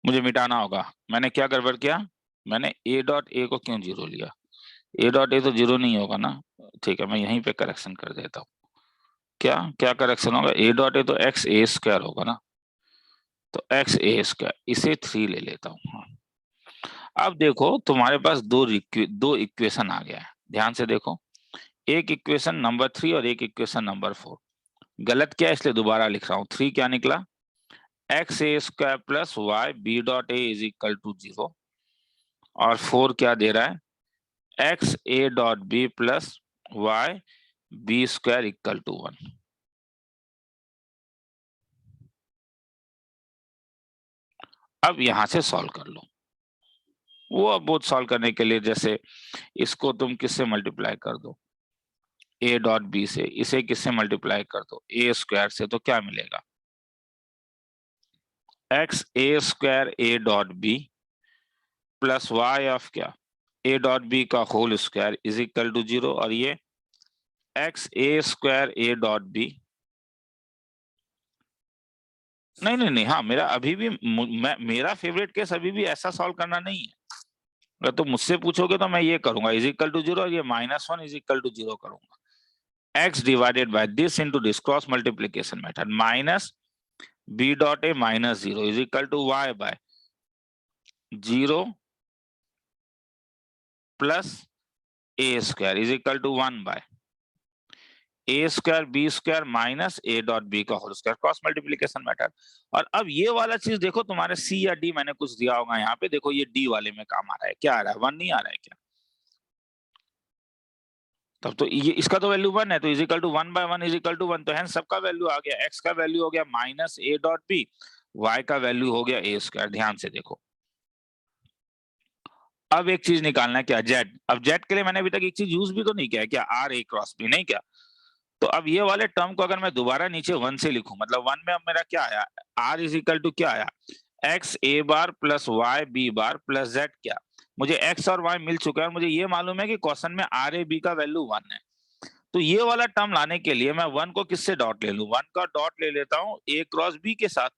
मुझे मिटाना होगा। मैंने क्या गड़बड़ किया? मैंने a डॉट ए को क्यों 0 लिया? a डॉट ए तो 0 नहीं होगा ना। ठीक है, मैं यहीं पे करेक्शन कर देता हूँ। क्या क्या करेक्शन होगा? a डॉट ए तो एक्स ए स्क्वायर होगा ना, तो एक्स ए स्क्वायर, इसे 3 ले लेता हूँ। हाँ, अब देखो तुम्हारे पास दो इक्वेशन आ गया है, ध्यान से देखो। एक इक्वेशन नंबर 3 और एक इक्वेशन नंबर 4। गलत क्या है इसलिए दोबारा लिख रहा हूं। 3 क्या निकला? X a square plus Y b dot A is equal to 0, और 4 क्या दे रहा है? X a dot B plus Y b square equal to 1। अब यहां से सॉल्व कर लो। वो अब बहुत सॉल्व करने के लिए, जैसे इसको तुम किससे मल्टीप्लाई कर दो? ए डॉट बी से। इसे किससे मल्टीप्लाई कर दो? ए स्क्वायर से। तो क्या मिलेगा? X a square a dot B plus y of क्या ए डॉट बी का whole square is equal to 0, और ये x a square a dot b. नहीं नहीं नहीं, हाँ मेरा अभी भी मेरा फेवरेट केस अभी भी ऐसा सॉल्व करना नहीं है। अगर तुम मुझसे पूछोगे तो मैं ये करूंगा इज इक्वल टू 0, और ये -1 इज इक्वल टू 0 करूंगा। X divided by this into this, cross multiplication method, minus b dot A minus 0 is equal to y by 0 plus A square is equal to 1 by a square b square minus a dot B का whole square, cross multiplication method. और अब ये वाला चीज देखो, तुम्हारे सी या D मैंने कुछ दिया होगा यहाँ पे, देखो ये डी वाले में काम आ रहा है। क्या आ रहा है? 1 नहीं आ रहा है क्या? तब तो ये इसका तो वैल्यू 1 है, तो is equal to 1/1 is equal to 1, तो हेंस सबका वैल्यू आ गया। x का वैल्यू हो गया minus a dot b, y का वैल्यू हो गया a स्क्वायर। ध्यान से देखो, अब एक चीज निकालना है, क्या z। अब z के लिए मैंने अभी तक एक चीज यूज भी तो नहीं किया, क्या r a क्रॉस b, नहीं क्या। तो अब ये वाले टर्म को अगर मैं दोबारा नीचे 1 से लिखूं, मतलब 1 में अब मेरा क्या आया, r इज इक्वल टू क्या आया, x a bar plus y b bar plus z, क्या मुझे x और y मिल चुका है और मुझे ये मालूम है कि क्वेश्चन में r a b का वैल्यू 1 है। तो ये वाला टर्म लाने के लिए मैं 1 को किससे डॉट ले लूं, 1 का डॉट ले लेता हूं a क्रॉस b के साथ,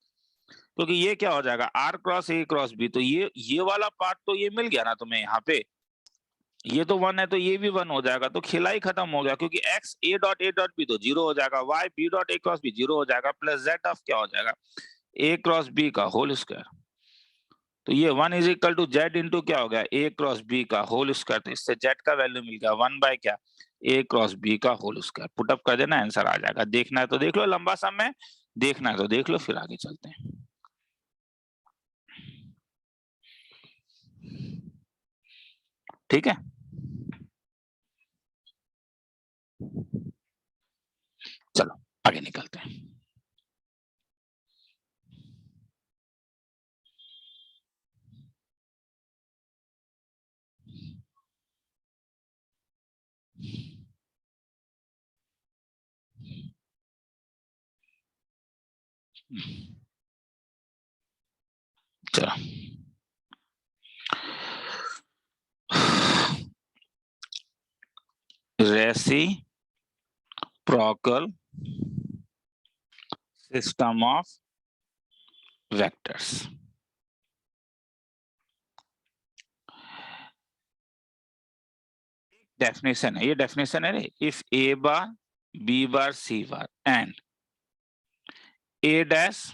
क्योंकि ये क्या हो जाएगा r cross a cross b, तो ये वाला पार्ट तो ये मिल गया ना तुम्हें यहाँ पे, ये तो 1 है तो ये भी 1 हो जाएगा, तो खेला ही खत्म हो गया, क्योंकि x a डॉट b तो 0 हो जाएगा, y b dot a cross b 0 हो जाएगा, प्लस z ऑफ क्या हो जाएगा, a क्रॉस b का होल स्क्वायर। तो ये 1 is equal to z into क्या हो गया, a क्रॉस b का होल स्क्वायर, तो इससे z का वैल्यू मिल गया 1 बाय क्या, a क्रॉस b का होल स्क्वायर। पुट अप कर देना, आंसर आ जाएगा। देखना है तो देख लो, लंबा सम है, देखना है तो देख लो, फिर आगे चलते हैं। ठीक है, चलो आगे निकलते हैं। चलो reciprocal system of vectors. Definition है, ये डेफिनेशन है रे, if a bar b bar c bar and a dash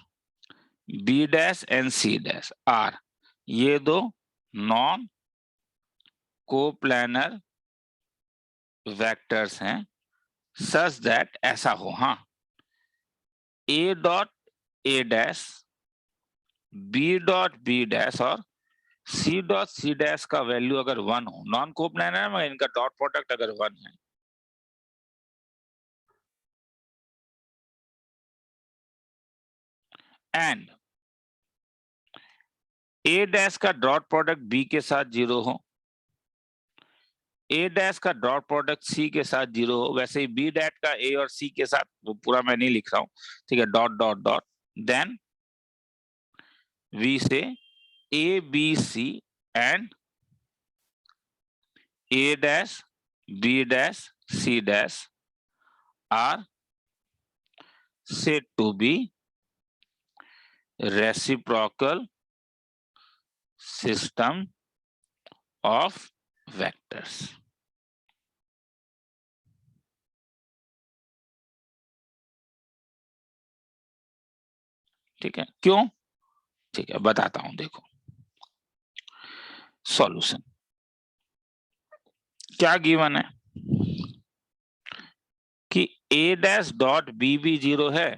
b dash and c dash are, ये दो नॉन कोप्लानर वेक्टर्स हैं, सच दैट ऐसा हो, हाँ, a dot a dash b dot b dash और c डॉट c डैश का value अगर 1 हो, नॉन कोप्लानर में इनका डॉट प्रोडक्ट अगर 1 है, एंड a डैश का डॉट प्रोडक्ट b के साथ 0 हो, a डैश का डॉट प्रोडक्ट c के साथ 0 हो, वैसे ही b डैट का a और c के साथ, वो पूरा मैं नहीं लिख रहा हूं, ठीक है, dot dot dot, then we say a b c and a dash b dash c dash are said to be reciprocal system of vectors। ठीक है, क्यों, ठीक है बताता हूं, देखो सॉल्यूशन क्या गिवन है कि a डैश डॉट b भी 0 है,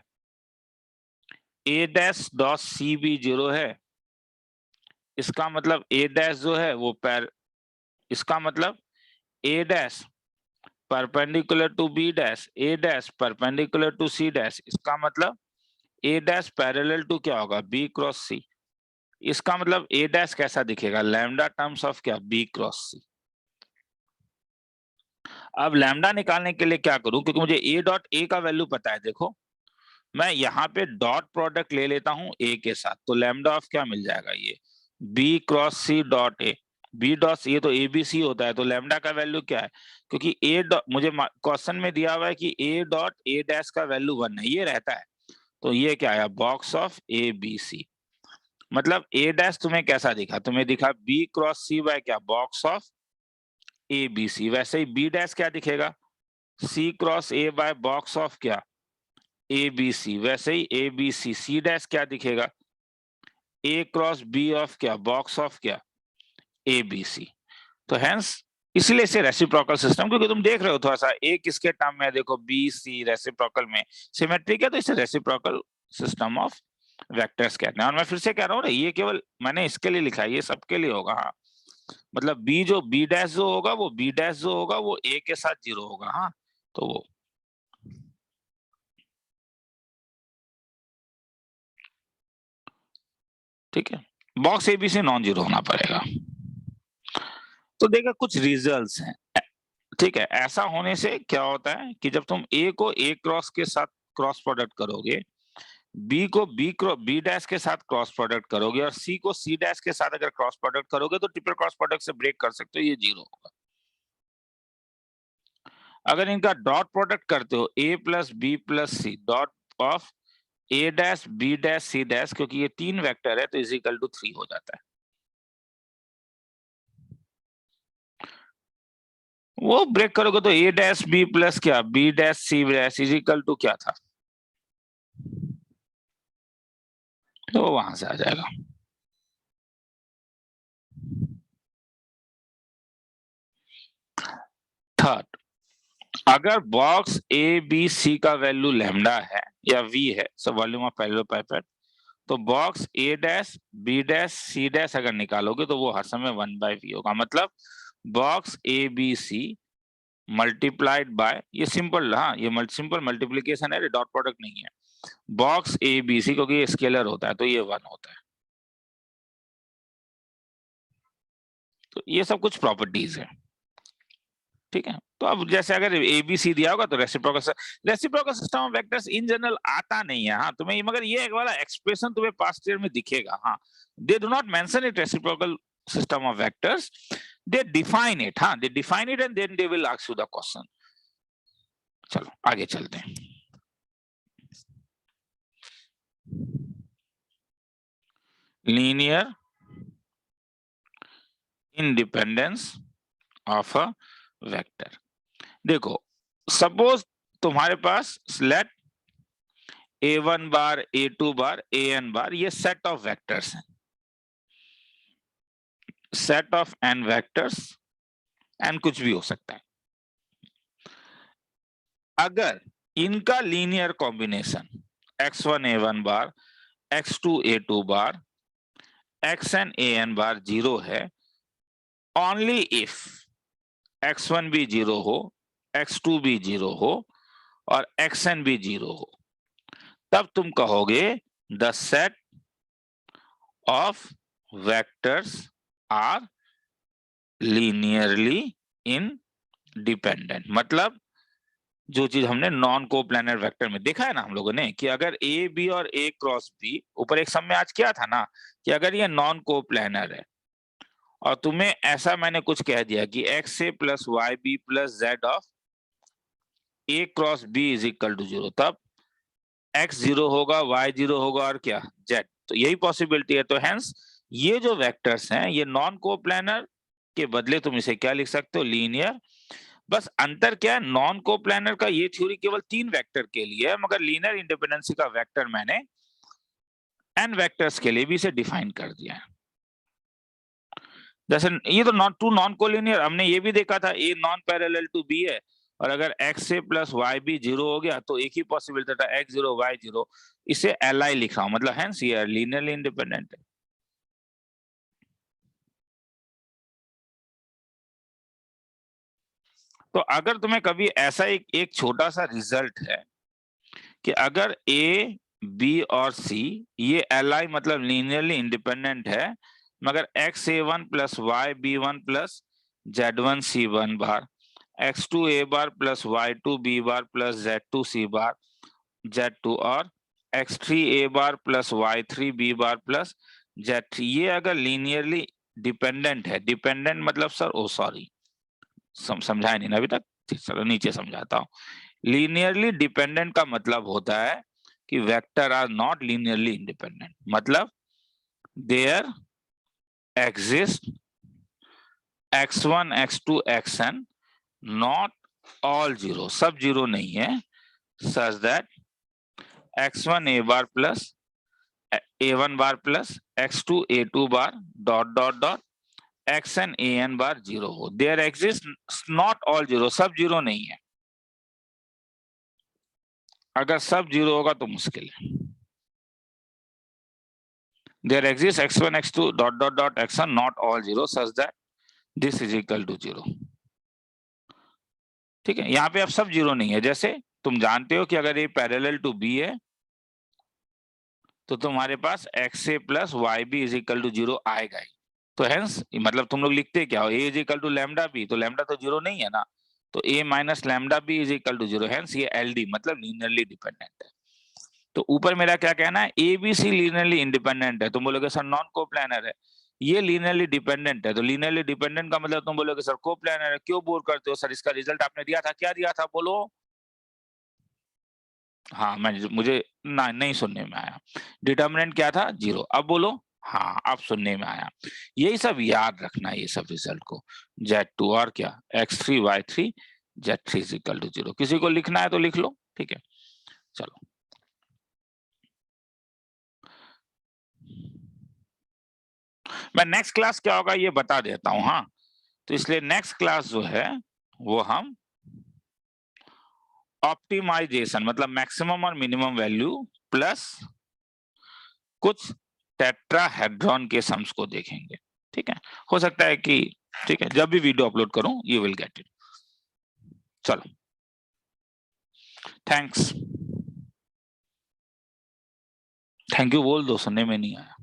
a डैश डॉट c भी 0 है, इसका मतलब a डैश जो है वो इसका मतलब a dash perpendicular to b dash, a dash perpendicular to c dash, इसका मतलब a डैश पैरेलल टू क्या होगा, b क्रॉस c, इसका मतलब a डैश कैसा दिखेगा, लैम्डा टर्म्स ऑफ क्या, b क्रॉस c। अब लैम्डा निकालने के लिए क्या करूं, क्योंकि मुझे a डॉट a का वैल्यू पता है, देखो मैं यहाँ पे डॉट प्रोडक्ट ले लेता हूं a के साथ, तो लैम्डा ऑफ क्या मिल जाएगा, ये b cross c dot a, b dot ये तो abc होता है, तो लैम्डा का वैल्यू क्या है, क्योंकि a डॉट मुझे क्वेश्चन में दिया हुआ है कि a डॉट a डैश का वैल्यू 1 है, ये रहता है, तो ये क्या आया, box of a b c, मतलब a डैश तुम्हें कैसा दिखा, तुम्हें दिखा b क्रॉस c बाय क्या, box of a b c, वैसे ही b डैश क्या दिखेगा, c cross a by box of क्या, ए बी सी, वैसे ही ए बी सी, सी डैश क्या दिखेगा, ए क्रॉस बी ऑफ क्या, बॉक्स ऑफ क्या, ए बी सी। तो हेंस इसलिए इसे रेसिप्रोकल सिस्टम, क्योंकि तुम देख रहे हो थोड़ा सा ए किसके टर्म में, देखो बी सी रेसिप्रोकल में सिमेट्रिक है, तो इसे रेसिप्रोकल सिस्टम ऑफ वेक्टर्स कहते हैं। और मैं फिर से कह रहा हूँ, ये केवल मैंने इसके लिए लिखा है, ये सबके लिए होगा, हाँ मतलब बी जो बी डैश जो होगा वो बी डैश जो होगा वो ए के साथ 0 होगा। हाँ, तो वो ठीक है, बॉक्स ए बी से नॉन जीरो होना पड़ेगा। तो देखा कुछ रिजल्ट्स हैं, ठीक है। ऐसा होने से क्या होता है कि जब तुम ए को ए क्रॉस के साथ क्रॉस प्रोडक्ट करोगे, बी को बी डैश के साथ क्रॉस प्रोडक्ट करोगे और सी को सी डैश के साथ अगर क्रॉस प्रोडक्ट करोगे तो ट्रिपल क्रॉस प्रोडक्ट से ब्रेक कर सकते हो, ये 0 होगा। अगर इनका डॉट प्रोडक्ट करते हो a plus b plus c dot of a dash b dash c dash, क्योंकि ये 3 वेक्टर है तो इज इक्वल टू 3 हो जाता है। वो ब्रेक करोगे तो ए डैश बी प्लस क्या b dash c dash is equal to क्या था, तो वहां से आ जाएगा। थर्ड, अगर बॉक्स ए बी सी का वैल्यू लैम्डा है या वी है, सो वॉल्यूम ऑफ पैरेललोपाइपेट, तो box a dash b dash c dash अगर निकालोगे तो वो हर समय 1/v होगा। मतलब box a b c multiplied by, ये सिंपल, हाँ ये सिंपल मल्टीप्लीकेशन है, डॉट प्रोडक्ट नहीं है। बॉक्स ए बी सी, क्योंकि ये स्केलर होता है तो ये 1 होता है। तो ये सब कुछ प्रॉपर्टीज है, ठीक है। तो अब जैसे अगर ए बी सी दिया होगा तो reciprocal system of vectors in general आता नहीं है, हाँ तुम्हें, मगर ये एक वाला एक्सप्रेशन तुम्हें पास्ट ईयर में दिखेगा। हाँ, they do not mention it reciprocal system of vectors, they define it, हाँ they define it and then they will ask you the question. चलो आगे चलते हैं। Linear independence of a vector. देखो सपोज तुम्हारे पास late a1 bar a2 bar an बार ये set of vectors हैं, set of n vectors, n कुछ भी हो सकता है। अगर इनका linear combination x1 a1 bar x2 a2 bar xn an bar 0 है, ओनली इफ x1 भी 0 हो, x2 भी 0 हो और xn भी 0 हो, तब तुम कहोगे the set of vectors are linearly independent. मतलब जो चीज हमने नॉन कोप्लानर वेक्टर में देखा है ना हम लोगों ने, कि अगर ए बी और ए क्रॉस बी, ऊपर एक सम में आज किया था ना, कि अगर ये नॉन कोप्लानर है और तुम्हें ऐसा मैंने कुछ कह दिया कि x a plus Y b plus z of a cross b is equal to 0, तब x 0 होगा, y 0 होगा और क्या z, तो यही पॉसिबिलिटी है। तो हेंस ये जो वेक्टर्स हैं ये नॉन कोप्लानर के बदले तुम इसे क्या लिख सकते हो, लीनियर। बस अंतर क्या है, नॉन कोप्लानर का ये थ्योरी केवल 3 वेक्टर के लिए है, मगर लीनियर इंडिपेंडेंसी का वेक्टर मैंने n वेक्टर्स के लिए भी इसे डिफाइन कर दिया है। जैसे ये तो नॉट टू नॉन कोलिनियर, हमने ये भी देखा था a non parallel to b है, और अगर x a plus Y b 0 हो गया तो एक ही पॉसिबिलिटी था x 0 y 0, इसे li लिख रहा हूं, मतलब हेंस ये लीनियरली इंडिपेंडेंट है। तो अगर तुम्हें कभी ऐसा एक छोटा सा रिजल्ट है कि अगर a b और c ये li मतलब लीनियरली इंडिपेंडेंट है, मगर x a1 plus y b1 plus z1 c1 bar x2 a bar plus y2 b bar plus z2 c bar z2 और x3 a bar plus y3 b bar plus z3, ये अगर linearly dependent है, dependent मतलब sir ओ sorry समझाया नहीं ना अभी तक, चलो नीचे समझाता हूँ। लीनियरली डिपेंडेंट का मतलब होता है कि vector are not linearly independent, मतलब there exist x1 x2 xn not all 0, सब 0 नहीं है, such that x1 a bar plus a1 bar plus x2 a2 bar dot dot dot xn an bar 0 हो। देयर एग्जिस्ट नॉट ऑल 0, सब 0 नहीं है। अगर सब 0 होगा तो मुश्किल है। There exist x1 x2 dot dot dot xn not all 0 such that this is equal to 0। ठीक है, यहाँ पे अब सब 0 नहीं है। जैसे तुम जानते हो कि अगर ये पैरेलल टू बी है तो तुम्हारे पास x a plus Y b is equal to 0 आएगा ही। तो हेंस मतलब तुम लोग लिखते क्या हो, a is equal to lambda b, तो लैम्डा तो 0 नहीं है ना, तो a minus lambda b is equal to 0। Hence ये एलडी मतलब लीनियरली डिपेंडेंट है। तो ऊपर मेरा क्या कहना है, a b c linearly independent है। तुम बोलोगे सर नॉन कोप्लानर है, ये लीनियरली डिपेंडेंट है। तो लीनियरली डिपेंडेंट का मतलब तुम बोलोगे सर कोप्लानर है, क्यों बोर करते हो सर, इसका रिजल्ट आपने दिया था, क्या दिया था बोलो। हाँ मुझे ना नहीं सुनने में आया, डिटर्मिनेंट क्या था 0। अब बोलो, हाँ अब सुनने में आया। यही सब याद रखना है, ये सब रिजल्ट को। Z2 और क्या x3 y3 Z3 is equal to 0। किसी को लिखना है तो लिख लो, ठीक है। चलो मैं नेक्स्ट क्लास क्या होगा ये बता देता हूं। हाँ, तो इसलिए नेक्स्ट क्लास जो है वो हम ऑप्टिमाइजेशन मतलब मैक्सिमम और मिनिमम वैल्यू प्लस कुछ टेट्राहेड्रॉन के सम्स को देखेंगे। ठीक है, हो सकता है कि ठीक है जब भी वीडियो अपलोड करूं यू विल गेट इट। चलो थैंक्स, थैंक यू बोल दो, सुनने में नहीं आया।